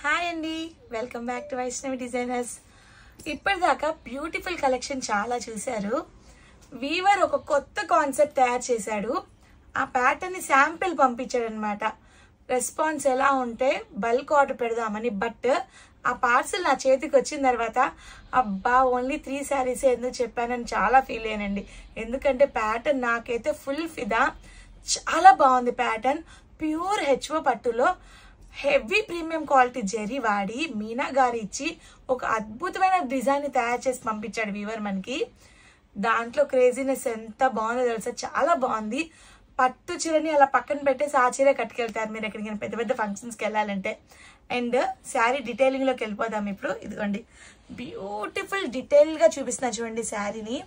Hi అండి, welcome back to Vaishnavi designers. ఇప్పటిదాకా beautiful collection చాలా చూశారు. వీవర్ ఒక కొత్త కాన్సెప్ట్ తయారు చేశాడు. ఆ ప్యాటర్న్ ని శాంపిల్ పంపించాడు అనమాట. రెస్పాన్స్ ఎలా ఉంటే బల్క్ ఆర్డర్ పెడదామని. బట్ ఆ పార్సల్ నా చేతికి వచ్చిన తర్వాత అబ్బా ఓన్లీ 3 శారీస్ ఎందుకు చెప్పానని చాలా ఫీల్ అయ్యానండి. ఎందుకంటే ప్యాటర్న్ నాకైతే ఫుల్ ఫిదా. చాలా బాగుంది ప్యాటర్న్. ప్యూర్ హెచ్ఓ పట్టులో హెవీ ప్రీమియం క్వాలిటీ జెరీ వాడి మీనా గారు ఇచ్చి ఒక అద్భుతమైన డిజైన్ తయారు చేసి పంపించాడు వీవర్ మనకి. దాంట్లో క్రేజీనెస్ ఎంత బాగుందో తెలుసా, చాలా బాగుంది. పట్టు చీరని అలా పక్కన పెట్టేసి ఆ చీర కట్టుకెళ్తారు మీరు ఎక్కడికైనా పెద్ద పెద్ద ఫంక్షన్స్కి వెళ్ళాలంటే. అండ్ శారీ డీటెయిలింగ్ లోకి వెళ్ళిపోదాం ఇప్పుడు. ఇదిగోండి బ్యూటిఫుల్ డీటెయిల్ గా చూపిస్తున్నా చూడండి శారీని,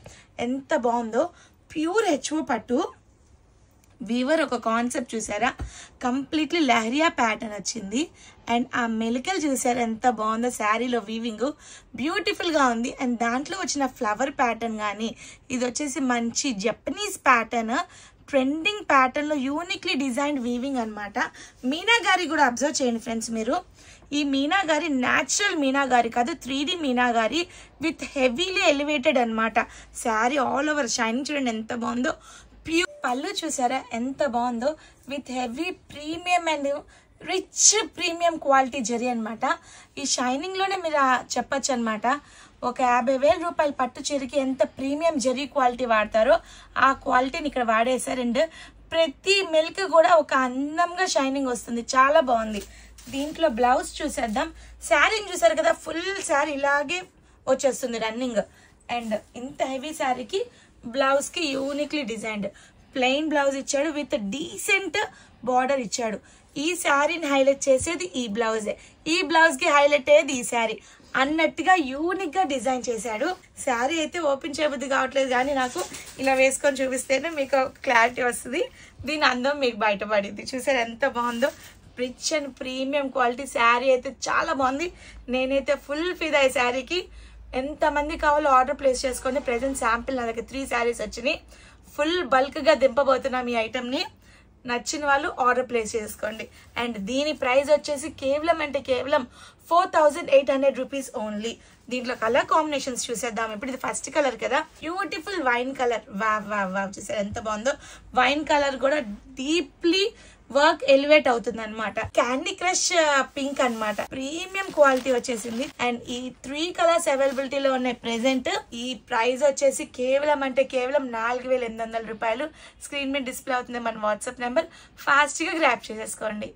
ఎంత బాగుందో. ప్యూర్ హెచ్ఓ పట్టు వీవర్ ఒక కాన్సెప్ట్ చూసారా, కంప్లీట్లీ లహరియా ప్యాటర్న్ వచ్చింది. అండ్ ఆ మెలికలు చూసారా ఎంత బాగుందో. శారీలో వీవింగ్ బ్యూటిఫుల్ గా ఉంది. అండ్ దాంట్లో వచ్చిన ఫ్లవర్ ప్యాటర్న్ కానీ, ఇది వచ్చేసి మంచి జపనీస్ ప్యాటర్న్, ట్రెండింగ్ ప్యాటర్న్ లో యూనిక్లీ డిజైన్డ్ వీవింగ్ అనమాట. మీనా గారి కూడా అబ్జర్వ్ చేయండి ఫ్రెండ్స్ మీరు. ఈ మీనా గారి న్యాచురల్ మీనా గారి కాదు, 3D మీనా గారి విత్ హెవీలీ ఎలివేటెడ్ అనమాట. శారీ ఆల్ ఓవర్ షైనింగ్ చూడండి ఎంత బాగుందో. ప్యూర్ పళ్ళు చూసారా ఎంత బాగుందో, with heavy premium and rich premium quality zari అనమాట. ఈ షైనింగ్ లోనే మీరు చెప్పచ్చు అనమాట. ఒక 50,000 రూపాయల పట్టు చీరకి ఎంత ప్రీమియం జరీ క్వాలిటీ వాడతారో ఆ క్వాలిటీని ఇక్కడ వాడేశారు. అండ్ ప్రతి మిల్క్ కూడా ఒక అందంగా షైనింగ్ వస్తుంది, చాలా బాగుంది. దీంట్లో బ్లౌజ్ చూసేద్దాం. శారీని చూసారు కదా, ఫుల్ శారీ ఇలాగే వచ్చేస్తుంది రన్నింగ్. అండ్ ఇంత హెవీ శారీకి బ్లౌజ్ కి యూనిక్లీ డిజైన్డ్ ప్లెయిన్ బ్లౌజ్ ఇచ్చాడు, విత్ డీసెంట్ బార్డర్ ఇచ్చాడు. ఈ శారీని హైలైట్ చేసేది ఈ బ్లౌజే, ఈ బ్లౌజ్ కి హైలైట్ అయ్యేది ఈ శారీ అన్నట్టుగా యూనిక్ గా డిజైన్ చేశాడు. శారీ అయితే ఓపెన్ చేయబుద్ధి కావట్లేదు, కానీ నాకు ఇలా వేసుకొని చూపిస్తేనే మీకు క్లారిటీ వస్తుంది. దీని అందం మీకు బయటపడింది. చూసారు ఎంత బాగుందో, rich and premium quality sari అయితే చాలా బాగుంది. నేనైతే ఫుల్ ఫిదా ఈ శారీకి. ఎంతమంది కావాలో ఆర్డర్ ప్లేస్ చేసుకోండి. ప్రెసెంట్ శాంపిల్ నా దగ్గర 3 శారీస్ వచ్చినాయి. ఫుల్ బల్క్ గా దింపబోతున్నాం ఈ ఐటమ్ ని. నచ్చిన వాళ్ళు ఆర్డర్ ప్లేస్ చేసుకోండి. అండ్ దీని ప్రైస్ వచ్చేసి కేవలం అంటే కేవలం 4,800 రూపీస్ ఓన్లీ. దీంట్లో కలర్ కాంబినేషన్స్ చూసేద్దాం ఇప్పుడు. ఇది ఫస్ట్ కలర్ కదా, beautiful wine colour. Wow wow wow, చూసారు ఎంత బాగుందో. వైన్ కలర్ కూడా డీప్లీ వర్క్ ఎలివేట్ అవుతుంది అనమాట. క్యాండీ క్రష్ పింక్ అనమాట. ప్రీమియం క్వాలిటీ వచ్చేసింది. అండ్ ఈ 3 కలర్స్ అవైలబిలిటీలో ఉన్నాయి ప్రెసెంట్. ఈ ప్రైస్ వచ్చేసి కేవలం అంటే కేవలం 4,800 రూపాయలు. స్క్రీన్ మీద డిస్ప్లే అవుతుంది మన వాట్సాప్ నెంబర్. ఫాస్ట్ గా గ్రాప్ చేసేసుకోండి.